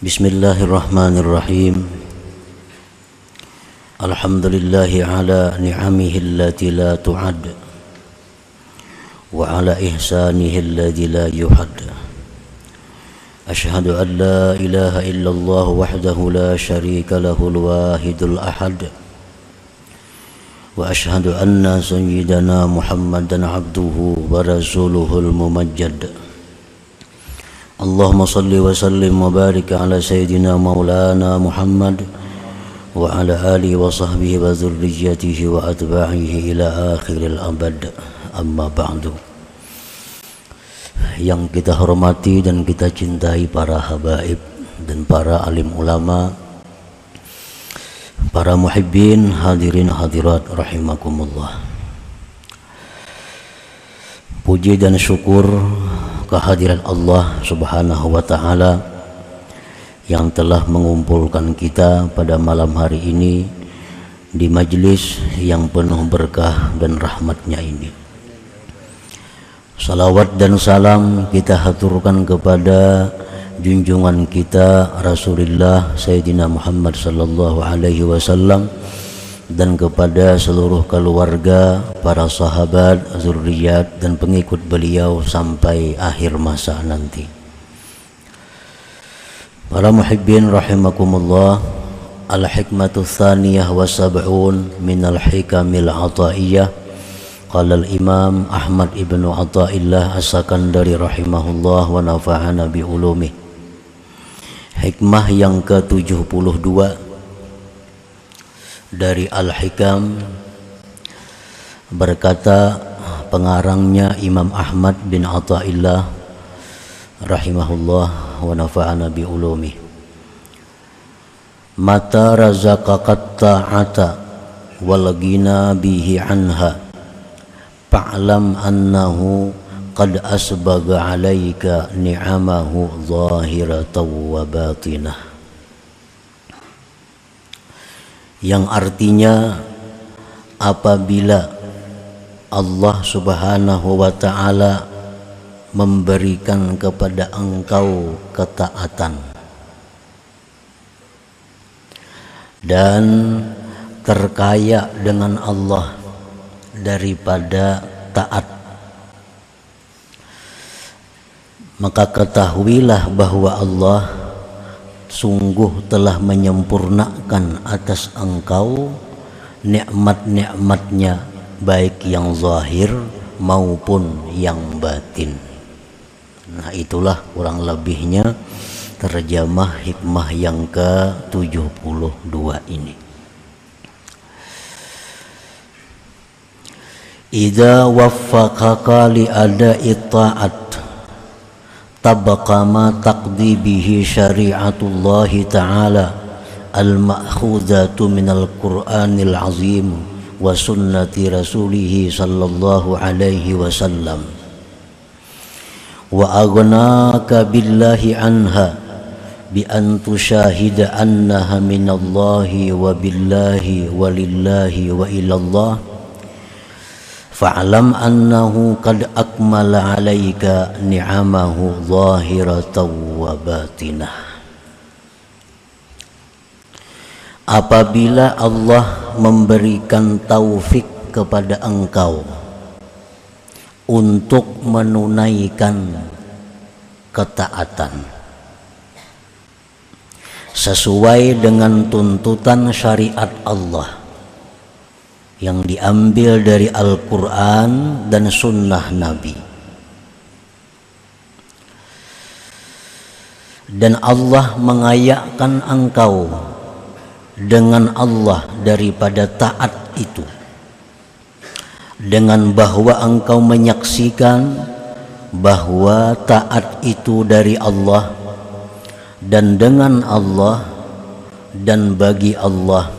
Bismillahirrahmanirrahim. Alhamdulillahi ala ni'amihi allati la tu'ad wa ala ihsanihi alladhi la yuhad. Ashhadu an la ilaha illallah wahdahu la sharika lahul wahidul ahad. Wa ashhadu anna sayyidana Muhammadan abduhu wa rasuluhul mumajjad. Allahumma salli wa sallim wa barik ala sayyidina maulana Muhammad wa ala alihi wa sahbihi wa dhurriyyatihi wa atba'ihi ila akhiril abad. Amma ba'du. Yang kita hormati dan kita cintai para habaib dan para alim ulama, para muhibbin, hadirin hadirat rahimakumullah. Puji dan syukur kehadiran Allah Subhanahu wa ta'ala yang telah mengumpulkan kita pada malam hari ini di majlis yang penuh berkah dan rahmatnya ini. Salawat dan salam kita haturkan kepada junjungan kita Rasulullah Sayyidina Muhammad sallallahu alaihi wasallam dan kepada seluruh keluarga, para sahabat, zurriyat dan pengikut beliau sampai akhir masa nanti. Para muhibbin rahimakumullah, al-hikmatu tsaniyah wa sab'un minal hikamil ataiyah. Qala al-imam Ahmad ibnu Athaillah as-Sakandari rahimahullah wa nafa'ana bi ulumih. Hikmah yang ke-72 dari Al-Hikam, berkata pengarangnya Imam Ahmad bin Athaillah rahimahullah wa nafa'ana bi ulumi. Mata razaqakat ta'ata wal ghina bihi anha fa'lam annahu qad asbaga 'alaika ni'amahu zahiratan wa batinah. Yang artinya, apabila Allah Subhanahu wa ta'ala memberikan kepada engkau ketaatan dan terkaya dengan Allah daripada taat, maka ketahuilah bahwa Allah sungguh telah menyempurnakan atas engkau nikmat-nikmatnya, baik yang zahir maupun yang batin. Nah, itulah kurang lebihnya terjemah hikmah yang ke-72 ini. Idza waffaqaka li ada'i ta'at tabqa ma taqdi bihi syari'atullahi ta'ala al-ma'khudatu minal Qur'anil azim wa sunnati rasulihi sallallahu alaihi wasallam wa aghnaka billahi anha bi an tushahida annaha minallahi wa billahi wa lillahi wa ilallah. Fa'lam annahu qad akmala 'alaika ni'amahu zahiratan wa batinah. Apabila Allah memberikan taufik kepada engkau untuk menunaikan ketaatan sesuai dengan tuntutan syariat Allah yang diambil dari Al-Quran dan Sunnah Nabi, dan Allah mengayakkan engkau dengan Allah daripada taat itu, dengan bahwa engkau menyaksikan bahwa taat itu dari Allah dan dengan Allah dan bagi Allah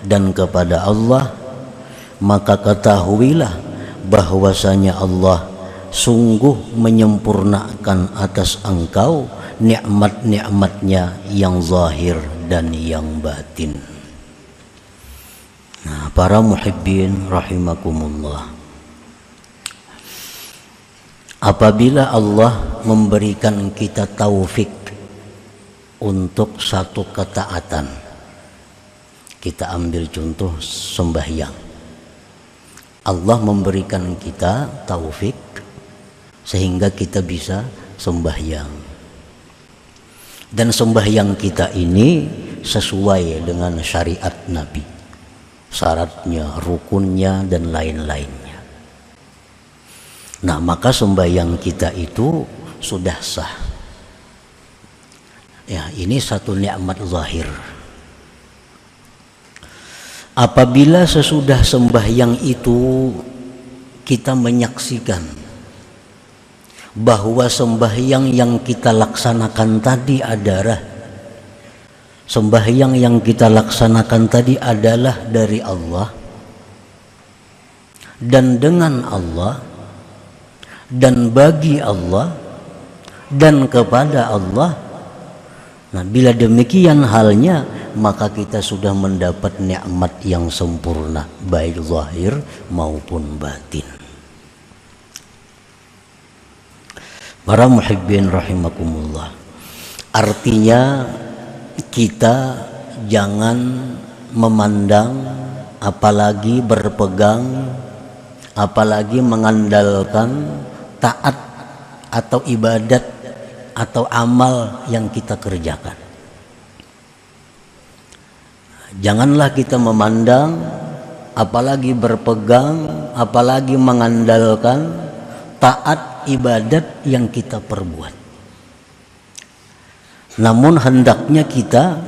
dan kepada Allah, maka ketahuilah bahwasanya Allah sungguh menyempurnakan atas engkau nikmat-nikmatnya yang zahir dan yang batin. Nah, para muhibbin rahimakumullah, apabila Allah memberikan kita taufik untuk satu ketaatan. Kita ambil contoh sembahyang. Allah memberikan kita taufik sehingga kita bisa sembahyang. Dan sembahyang kita ini sesuai dengan syariat Nabi, syaratnya, rukunnya, dan lain-lainnya. Nah, maka sembahyang kita itu sudah sah. Ya, ini satu nikmat zahir. Apabila sesudah sembahyang itu kita menyaksikan bahwa sembahyang yang kita laksanakan tadi adalah dari Allah dan dengan Allah dan bagi Allah dan kepada Allah. Nah, bila demikian halnya, maka kita sudah mendapat nikmat yang sempurna, baik zahir maupun batin. Para muhibbin rahimakumullah, artinya kita jangan memandang, apalagi berpegang, apalagi mengandalkan taat atau ibadat atau amal yang kita kerjakan. Janganlah kita memandang, apalagi berpegang, apalagi mengandalkan taat ibadat yang kita perbuat. Namun hendaknya kita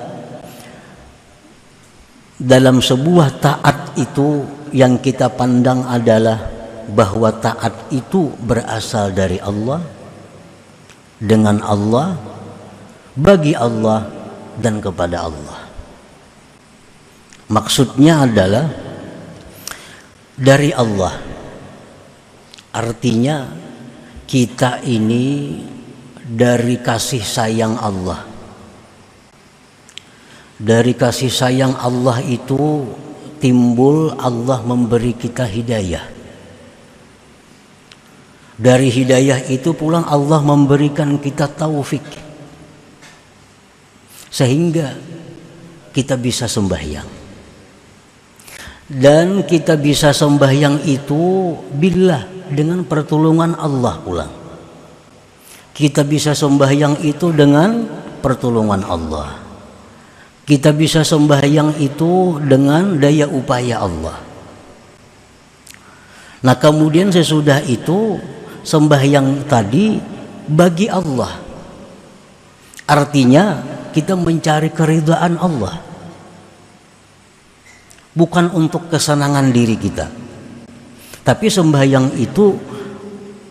dalam sebuah taat itu yang kita pandang adalah bahwa taat itu berasal dari Allah, dengan Allah, bagi Allah, dan kepada Allah. Maksudnya adalah dari Allah. Artinya kita ini dari kasih sayang Allah. Dari kasih sayang Allah itu timbul Allah memberi kita hidayah. Dari hidayah itu pulang Allah memberikan kita taufik sehingga kita bisa sembahyang. Dan kita bisa sembahyang itu billah, dengan pertolongan Allah pulang. Kita bisa sembahyang itu dengan pertolongan Allah. Kita bisa sembahyang itu dengan daya upaya Allah. Nah, kemudian sesudah itu sembahyang tadi bagi Allah. Artinya kita mencari keridhaan Allah, bukan untuk kesenangan diri kita, tapi sembahyang itu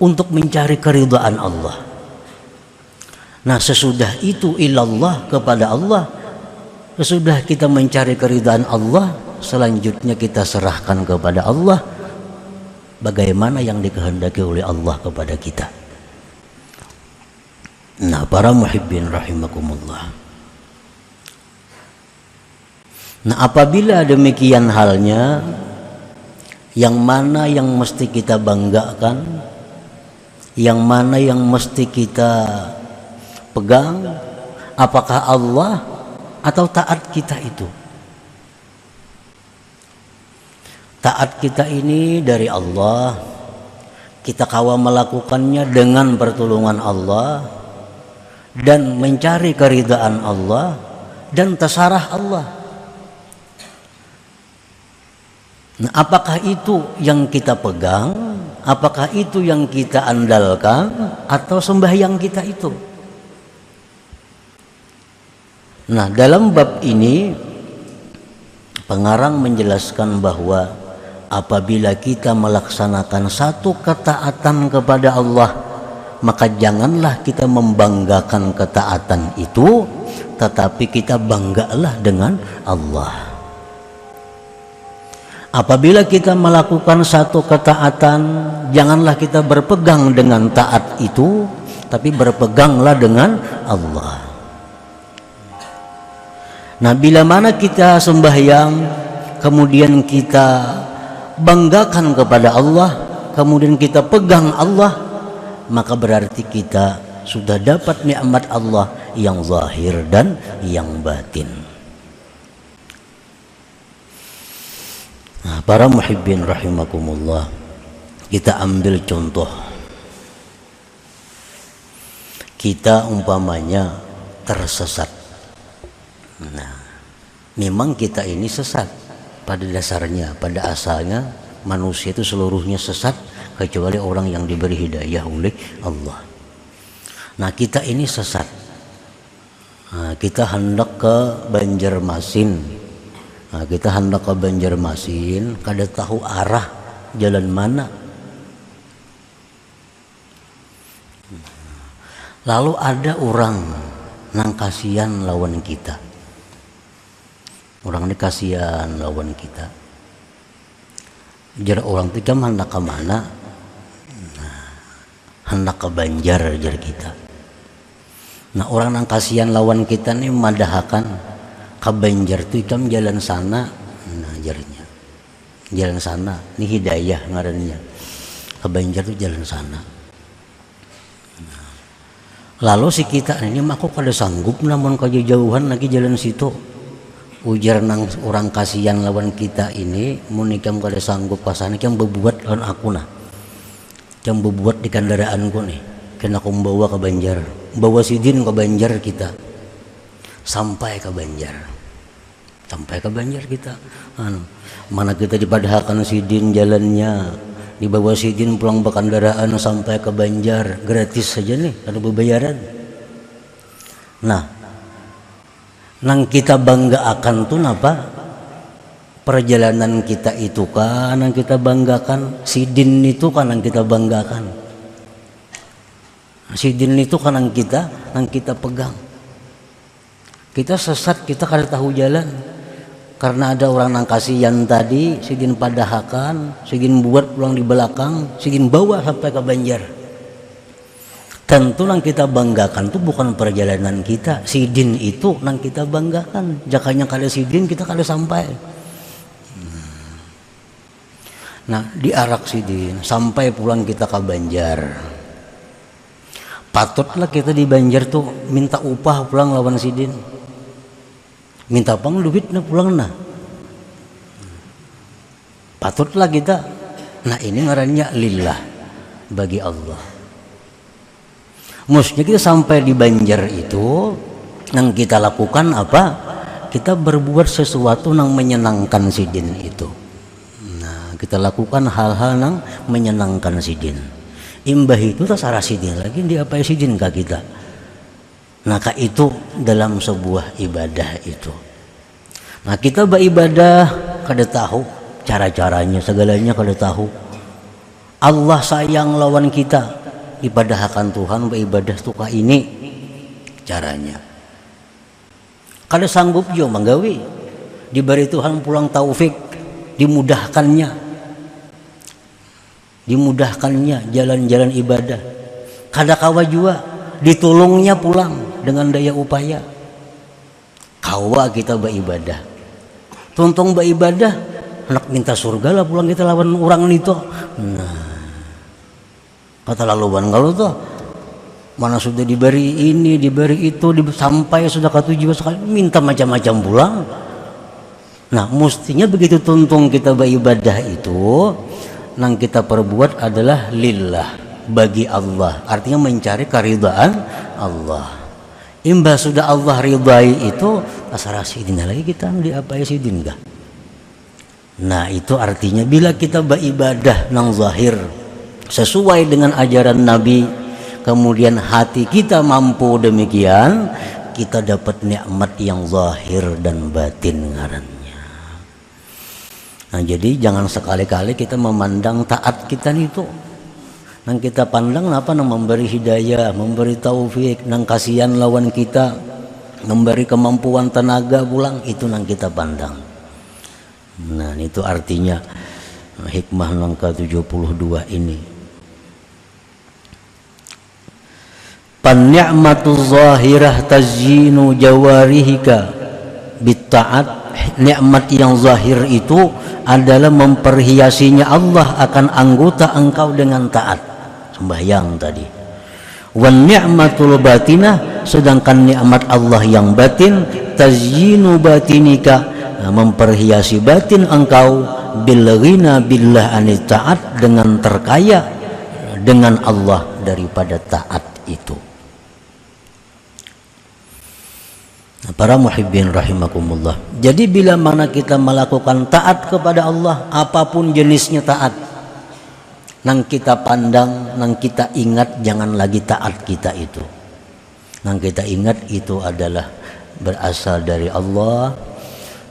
untuk mencari keridhaan Allah. Nah, sesudah itu ilallah, kepada Allah. Sesudah kita mencari keridhaan Allah, selanjutnya kita serahkan kepada Allah bagaimana yang dikehendaki oleh Allah kepada kita. Nah, para muhibbin rahimakumullah. Nah, apabila demikian halnya, yang mana yang mesti kita banggakan, yang mana yang mesti kita pegang, apakah Allah atau taat kita itu? Taat kita ini dari Allah, kita kawa melakukannya dengan pertolongan Allah dan mencari keridhaan Allah dan terserah Allah. Nah, apakah itu yang kita pegang, apakah itu yang kita andalkan, atau sembahyang kita itu? Nah, dalam bab ini pengarang menjelaskan bahwa apabila kita melaksanakan satu ketaatan kepada Allah, maka janganlah kita membanggakan ketaatan itu, tetapi kita banggalah dengan Allah. Apabila kita melakukan satu ketaatan, janganlah kita berpegang dengan taat itu, tapi berpeganglah dengan Allah. Nah, bila mana kita sembahyang, kemudian kita banggakan kepada Allah, kemudian kita pegang Allah, maka berarti kita sudah dapat nikmat Allah yang zahir dan yang batin. Nah, para muhibbin rahimakumullah, kita ambil contoh. Kita umpamanya tersesat. Nah, memang kita ini sesat pada dasarnya, pada asalnya manusia itu seluruhnya sesat kecuali orang yang diberi hidayah oleh Allah. Nah, kita ini sesat. Nah, kita hendak ke Banjarmasin. Nah, kita hendak ke Banjarmasin, kada tahu arah jalan mana. Lalu ada orang nang kasihan lawan kita. Orang ini kasihan lawan kita. Jar orang itu kan hendak ke mana? Nah, hendak ke Banjar jar kita. Nah, orang nang kasihan lawan kita nih madahakan ke Banjar tuh ikam jalan sana. Nah, jarnya jalan sana, ini hidayah ngarannya. Ke Banjar tuh jalan sana. Nah, lalu si kita ini mah kok kada sanggup namun kejauhan lagi jalan situ. Ujar nang orang kasihan lawan kita ini, mun ikam kada sanggup pasane ikam bebuat lawan aku nah. Ikam bebuat di kendaraanku nih. Kena aku membawa ke Banjar. Bawa sidin ke Banjar kita. Sampai ke Banjar kita. Mana kita dipadahkan sidin jalannya, dibawa sidin pulang berkendaraan sampai ke Banjar gratis saja nih, ada berbayaran. Nah, nang kita bangga akan tuh apa? Perjalanan kita itu kan yang kita banggakan, sidin itu kan yang kita banggakan, sidin itu kan yang kita pegang. Kita sesat, kita kada tahu jalan karena ada orang nang kasihan tadi, sidin padahakan, sidin buat pulang di belakang, sidin bawa sampai ke Banjar. Tentu nang kita banggakan itu bukan perjalanan kita, sidin itu nang kita banggakan. Jakanya kada sidin kita kada sampai. Nah, diarak sidin sampai pulang kita ke Banjar. Patutlah kita di Banjar tuh minta upah pulang lawan sidin. Minta pang duit na pulang na. Patutlah kita. Nah, ini ngarannya lillah, bagi Allah. Maksudnya kita sampai di Banjar itu, yang kita lakukan apa? Kita berbuat sesuatu yang menyenangkan sidin itu. Nah, kita lakukan hal-hal yang menyenangkan sidin. Imbah itu terserah sidin lagi, dia apa sidin ke kita. Maka itu dalam sebuah ibadah itu. Nah, kita beribadah kada tahu cara-caranya, segalanya kada tahu. Allah sayang lawan kita, ibadahkan Tuhan beribadah tuh ini caranya. Kada sanggup jo manggawi, diberi Tuhan pulang taufik, dimudahkannya jalan-jalan ibadah. Kada kawa jua ditolongnya pulang dengan daya upaya. Kawa kita beribadah, tuntung beribadah, anak minta surga lah pulang kita lawan orang itu. Nah, kata laluan kalau tuh mana sudah diberi ini, diberi itu, sampai sudah ke tujuan sekali minta macam-macam pulang. Nah, mestinya begitu tuntung kita beribadah itu, yang kita perbuat adalah lillah, bagi Allah, artinya mencari keridhaan Allah. Imbah sudah Allah ridai itu, asal sidin lagi kita diapai sidin enggak. Nah, itu artinya bila kita beribadah nang zahir sesuai dengan ajaran Nabi, kemudian hati kita mampu demikian, kita dapat nikmat yang zahir dan batin ngarannya. Nah, jadi jangan sekali-kali kita memandang taat kita itu. Nang kita pandang apa? Nang memberi hidayah, memberi taufik, nang kasihan lawan kita, memberi kemampuan tenaga pulang, itu nang kita pandang. Nah, itu artinya hikmah nang ke-72 ini. Pan-ni'matu zahirah tazyinu jawarihika bitta'at. Nikmat yang zahir itu adalah memperhiasinya Allah akan anggota engkau dengan taat. Sembahyang tadi, Wan ni'matul batinah, sedangkan nikmat Allah yang batin, tazyinu batinika, memperhiasi batin engkau, bil ghina billah anit taat, dengan terkaya dengan Allah daripada taat itu. Para muhibbin rahimakumullah. Jadi bila mana kita melakukan taat kepada Allah, apapun jenisnya taat, nang kita pandang, nang kita ingat, jangan lagi taat kita itu. Nang kita ingat itu adalah berasal dari Allah.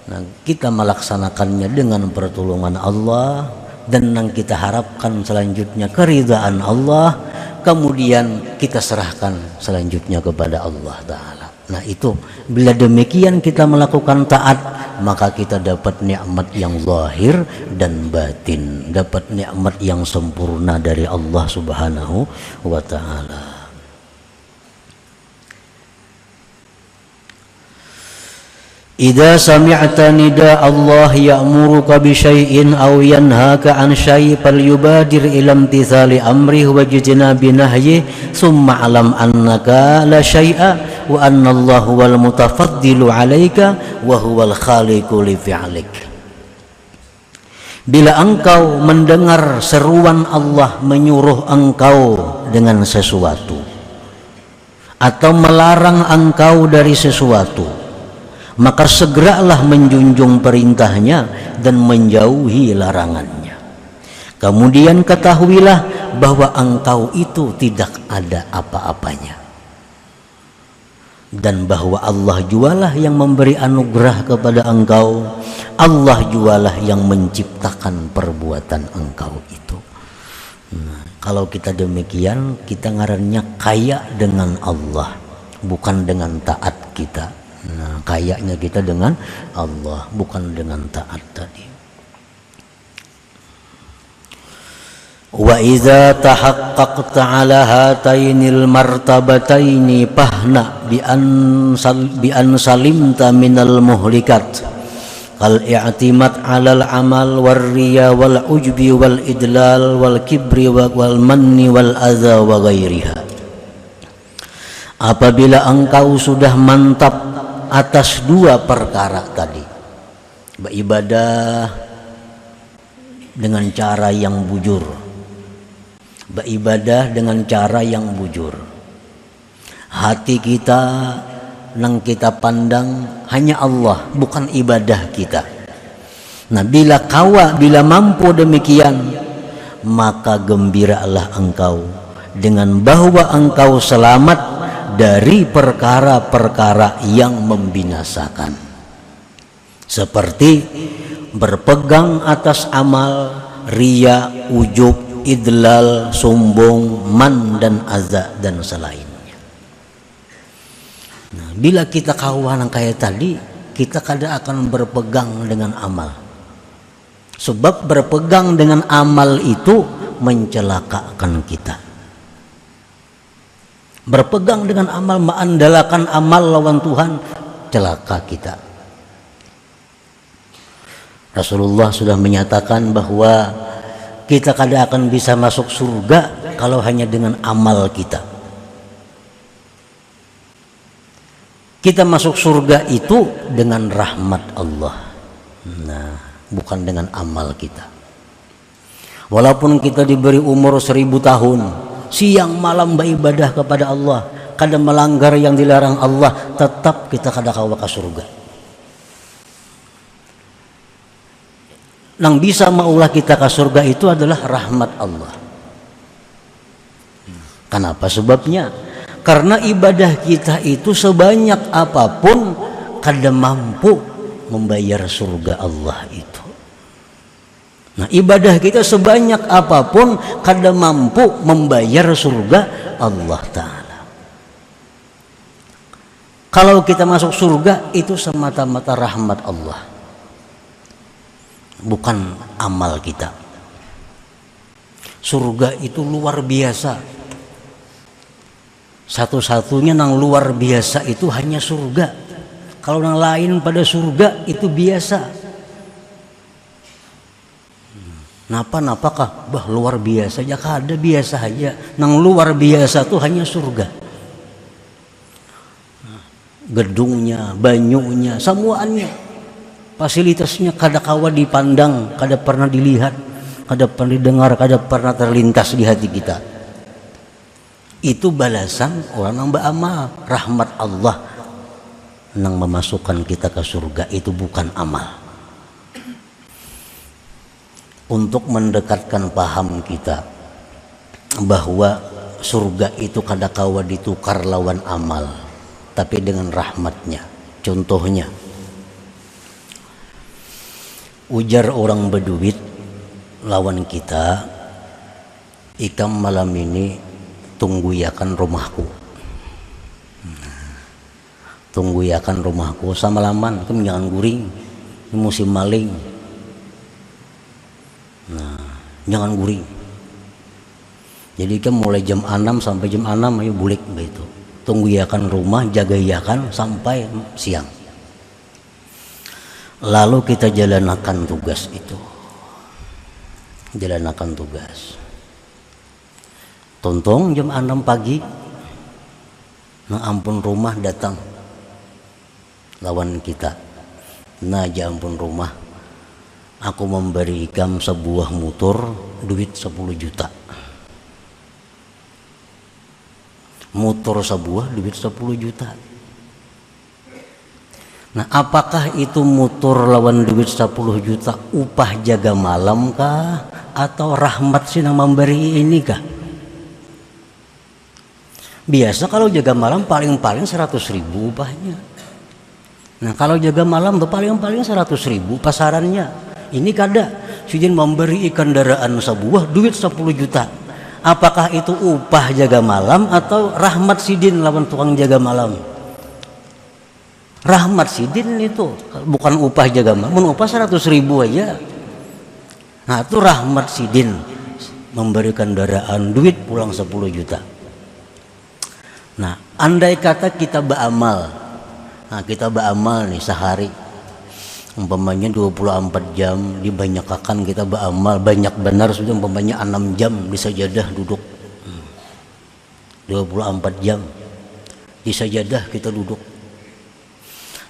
Nang kita melaksanakannya dengan pertolongan Allah, dan nang kita harapkan selanjutnya keridhaan Allah, kemudian kita serahkan selanjutnya kepada Allah Ta'ala. Nah itu, bila demikian kita melakukan taat, maka kita dapat nikmat yang zahir dan batin, dapat nikmat yang sempurna dari Allah Subhanahu wa Ta'ala. Idza sami'ta nida Allah ya'muruka bi syai'in aw yanhaka an syai' falyubadir ila imtithali amrihi wa jitinabi nahyi thumma alam annaka la syai'a wa anna Allah wal mutafaddilu 'alaika wa huwal khaliqu li fi'lik. Bila engkau mendengar seruan Allah menyuruh engkau dengan sesuatu atau melarang engkau dari sesuatu, maka segeralah menjunjung perintahnya dan menjauhi larangannya. Kemudian ketahuilah bahwa engkau itu tidak ada apa-apanya, dan bahwa Allah jualah yang memberi anugerah kepada engkau, Allah jualah yang menciptakan perbuatan engkau itu. Nah, kalau kita demikian, kita ngarannya kaya dengan Allah, bukan dengan taat kita. Nah, kayaknya kita dengan Allah, bukan dengan taat tadi. Wa idza tahaqqaqta ala hatainil martabataini fahna bi an salimta minal muhlikat kal i'timad 'alal amal war riya wal ujbi wal idlal wal kibri wal manni wal adza wa ghairiha. Apabila engkau sudah mantap atas dua perkara tadi, beribadah dengan cara yang bujur, beribadah dengan cara yang bujur, hati kita nang kita pandang hanya Allah, bukan ibadah kita. Nah, bila mampu demikian, maka gembiralah engkau dengan bahwa engkau selamat dari perkara-perkara yang membinasakan, seperti berpegang atas amal, riya, ujub, idlal, sombong, man dan azza dan selainnya. Nah, bila kita kawan kayak tadi, kita kadang akan berpegang dengan amal, sebab berpegang dengan amal itu mencelakakan kita. Berpegang dengan amal, mengandalkan amal lawan Tuhan, celaka kita. Rasulullah sudah menyatakan bahwa kita kadang akan bisa masuk surga kalau hanya dengan amal kita. Kita masuk surga itu dengan rahmat Allah, nah, bukan dengan amal kita. Walaupun kita diberi umur 1000 tahun, siang malam beribadah kepada Allah, kadang melanggar yang dilarang Allah, tetap kita kadang kawa ke surga. Nang bisa maulah kita ke surga itu adalah rahmat Allah. Kenapa sebabnya? Karena ibadah kita itu sebanyak apapun kadang mampu membayar surga Allah itu. Nah, ibadah kita sebanyak apapun kadang mampu membayar surga Allah Ta'ala. Kalau kita masuk surga itu semata-mata rahmat Allah, bukan amal kita. Surga itu luar biasa. Satu-satunya yang luar biasa itu hanya surga. Kalau yang lain pada surga itu biasa. Napa-napakah? Bah luar biasa ya, kada biasa aja. Nang luar biasa tuh hanya surga. Gedungnya, banyunya, semuanya, fasilitasnya kada kawa dipandang, kada pernah dilihat, kada pernah didengar, kada pernah terlintas di hati kita. Itu balasan orang yang beramal. Rahmat Allah yang memasukkan kita ke surga itu bukan amal. Untuk mendekatkan paham kita bahwa surga itu kada kawa ditukar lawan amal, tapi dengan rahmatnya. Contohnya, ujar orang berduit lawan kita, ikam malam ini tunggu yakan rumahku, tunggu yakan rumahku samalaman, kamu jangan guring, ini musim maling. Nah, jangan guring. Jadi kan mulai jam 6 sampai jam 6 ayo bulik begitu. Tunggu yakan rumah, jaga yakan sampai siang. Lalu kita jalankan tugas itu. Jalankan tugas. Tontong jam 6 pagi. Nah ampun rumah datang lawan kita. Nah ampun rumah, aku memberi ikam sebuah motor duit 10 juta. Motor sebuah duit 10 juta. Nah apakah itu motor lawan duit 10 juta upah jaga malam kah, atau rahmat sih yang memberi ini kah? Biasa kalau jaga malam paling-paling 100.000 upahnya. Nah kalau jaga malam tuh paling-paling 100.000 pasarannya. Ini kada, sidin memberi kendaraan sebuah duit 10 juta. Apakah itu upah jaga malam atau rahmat sidin lawan tukang jaga malam? Rahmat sidin itu, bukan upah jaga malam. Upah 100.000 aja. Nah itu rahmat sidin memberi kendaraan duit pulang 10 juta. Nah andai kata kita beramal, nah kita beramal nih sehari, umpamanya 24 jam dibanyakkan kita beramal, banyak benar sudah umpamanya 6 jam di sajadah duduk, 24 jam di sajadah kita duduk.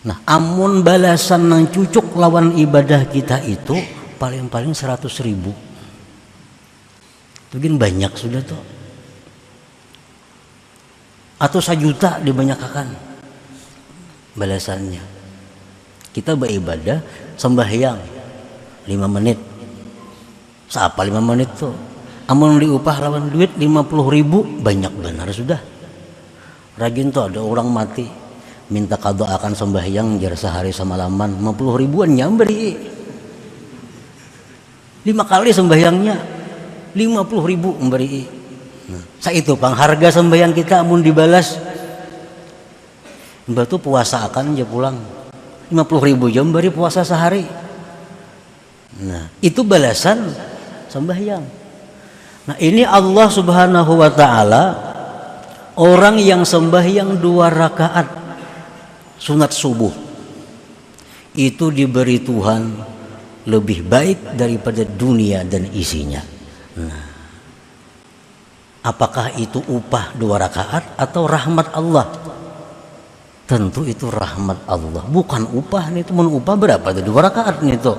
Nah amun balasan yang cucuk lawan ibadah kita itu paling-paling 100.000. Mungkin banyak sudah tuh. Atau 1 juta dibanyakkan balasannya. Kita beribadah sembahyang 5 menit. Siapa 5 menit tuh? Amun diupah lawan duit 50.000 banyak benar sudah. Rajin tuh ada orang mati minta qada akan sembahyang jar sehari semalaman 50 ribuan nyamberi. 5 kali sembahyangnya 50.000 memberi. Nah, itu pengharga sembahyang kita amun dibalas. Mbak tuh puasa akan aja pulang 50.000 jam beri puasa sehari. Nah itu balasan sembahyang. Nah ini Allah subhanahu wa ta'ala, orang yang sembahyang 2 rakaat sunat subuh itu diberi Tuhan lebih baik daripada dunia dan isinya. Nah apakah itu upah 2 rakaat atau rahmat Allah? Tentu itu rahmat Allah, bukan upah nih. Itu upah berapa tuh 2 rakaat nih tuh?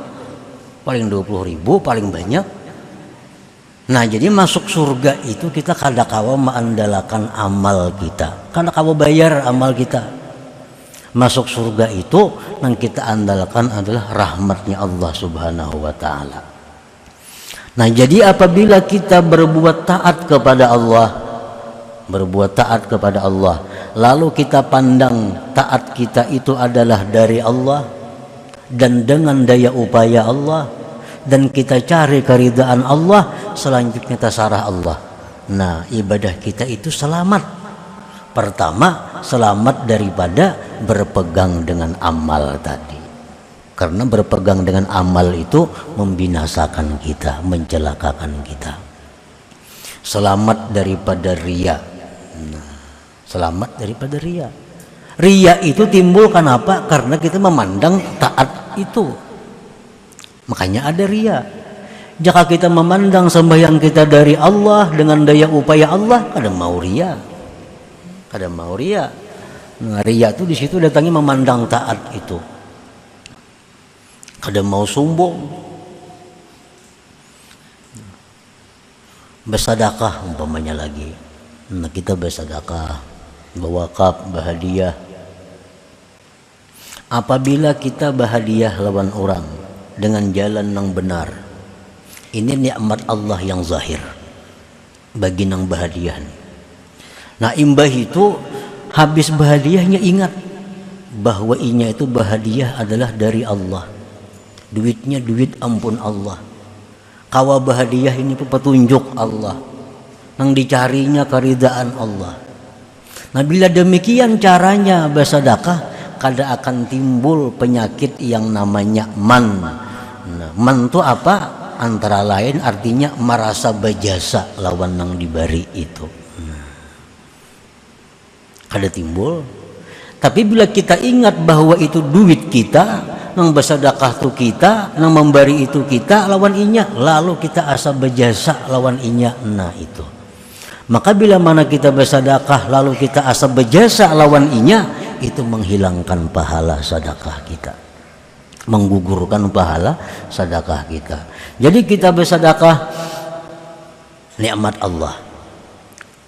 Paling 20.000 paling banyak. Nah jadi masuk surga itu kita kada kawa mengandalkan amal kita, kada kawa bayar amal kita. Masuk surga itu yang kita andalkan adalah rahmatnya Allah subhanahu wa ta'ala. Nah jadi apabila kita berbuat taat kepada Allah, lalu kita pandang taat kita itu adalah dari Allah dan dengan daya upaya Allah, dan kita cari keridaan Allah, selanjutnya tasarah Allah. Nah ibadah kita itu selamat. Pertama selamat daripada berpegang dengan amal tadi, karena berpegang dengan amal itu membinasakan kita, mencelakakan kita. Selamat daripada riya. Nah, selamat daripada riya. Riya itu timbul kenapa? Karena kita memandang taat itu, makanya ada riya. Jika kita memandang sembahyang kita dari Allah dengan daya upaya Allah, kada mau ria. Kada mau ria. Nah, ria itu di situ datangnya memandang taat itu. Kada mau sombong. Bersedekah umpamanya lagi. Nah, kita bersedekah, berwakaf, berhadiah. Apabila kita berhadiah lawan orang dengan jalan yang benar, ini nikmat Allah yang zahir bagi nang berhadiah. Nah, imbah itu habis berhadiahnya ingat bahwa inya itu berhadiah adalah dari Allah. Duitnya duit ampun Allah. Kawa berhadiah ini petunjuk Allah. Nang dicarinya keridaan Allah. Nah, bila demikian caranya bersedekah, kada akan timbul penyakit yang namanya man. Nah, man itu apa? Antara lain artinya merasa berjasa lawan nang diberi itu. Kada timbul. Tapi bila kita ingat bahwa itu duit kita, nang bersedekah tu kita, nang memberi itu kita lawan inya, lalu kita asa berjasa lawan inya, nah itu. Maka bila mana kita bersedekah lalu kita asa berjasa lawan inya, itu menghilangkan pahala sedekah kita, menggugurkan pahala sedekah kita. Jadi kita bersedekah nikmat Allah.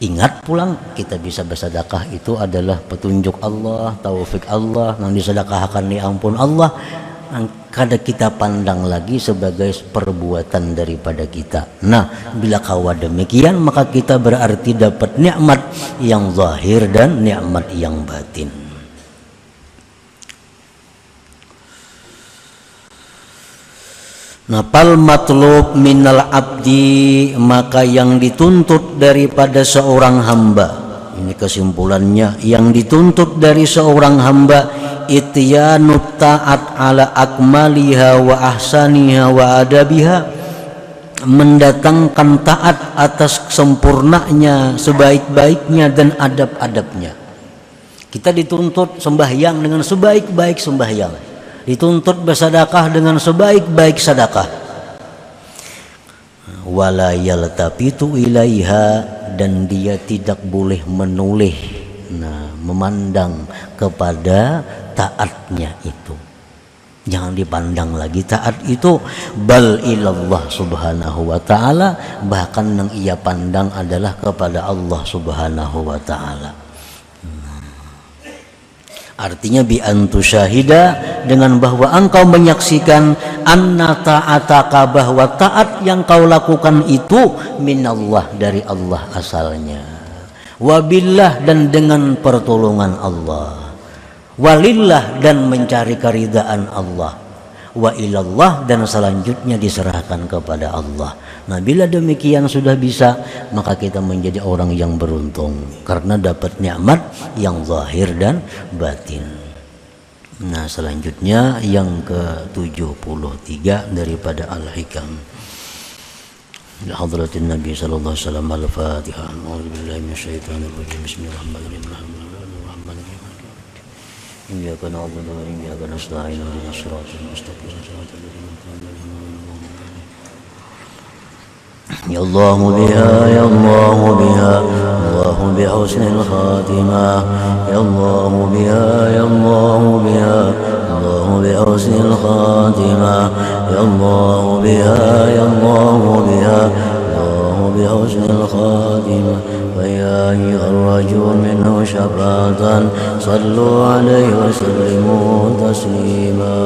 Ingat pulang kita bisa bersedekah itu adalah petunjuk Allah, taufik Allah, yang disedekahkan ni ampun Allah. Kada kita pandang lagi sebagai perbuatan daripada kita. Nah, bila kawa demikian maka kita berarti dapat nikmat yang zahir dan nikmat yang batin. Napal matlub minal abdi, maka yang dituntut daripada seorang hamba, ini kesimpulannya, yang dituntut dari seorang hamba ityanut ta'at ala akmaliha wa ahsaniha wa adabiha, mendatangkan taat atas sempurnanya, sebaik-baiknya dan adab-adabnya. Kita dituntut sembahyang dengan sebaik-baik sembahyang, dituntut bersedekah dengan sebaik-baik sedekah. Wala yaltafitu ilaiha, dan dia tidak boleh menoleh, memandang kepada taatnya itu. Jangan dipandang lagi taat itu, bal ilallah subhanahu wa ta'ala, bahkan yang ia pandang adalah kepada Allah subhanahu wa ta'ala. Artinya bi antu syahida, dengan bahwa engkau menyaksikan anna ta'ataka, bahwa taat yang kau lakukan itu minallah, dari Allah asalnya, wabillah, dan dengan pertolongan Allah, walillah, dan mencari keridaan Allah, wa ilallah, dan selanjutnya diserahkan kepada Allah. Nah, bila demikian sudah bisa, maka kita menjadi orang yang beruntung karena dapat nikmat yang zahir dan batin. Nah, selanjutnya yang ke-73 daripada Al-Hikam. Hadratin Nabi sallallahu alaihi wasallam. Al-Fatihah. A'udzubillahi minasyaitonir rajim. Bismillahirrahmanirrahim. Iyyaka na'budu wa iyyaka nasta'in. Ihdinas siratal mustaqim. Siratal ladzina an'amta 'alaihim. Ya Allah biha, ya Allah biha, Allah bihusnil khatimah. Ya Allah biha, ya Allah biha, Allah bihusnil khatimah. Ya Allah biha, ya Allah biha, Allah bihusnil khatimah. فيا أيها الرجل منه شفاعة صلوا عليه وسلموا تسليما.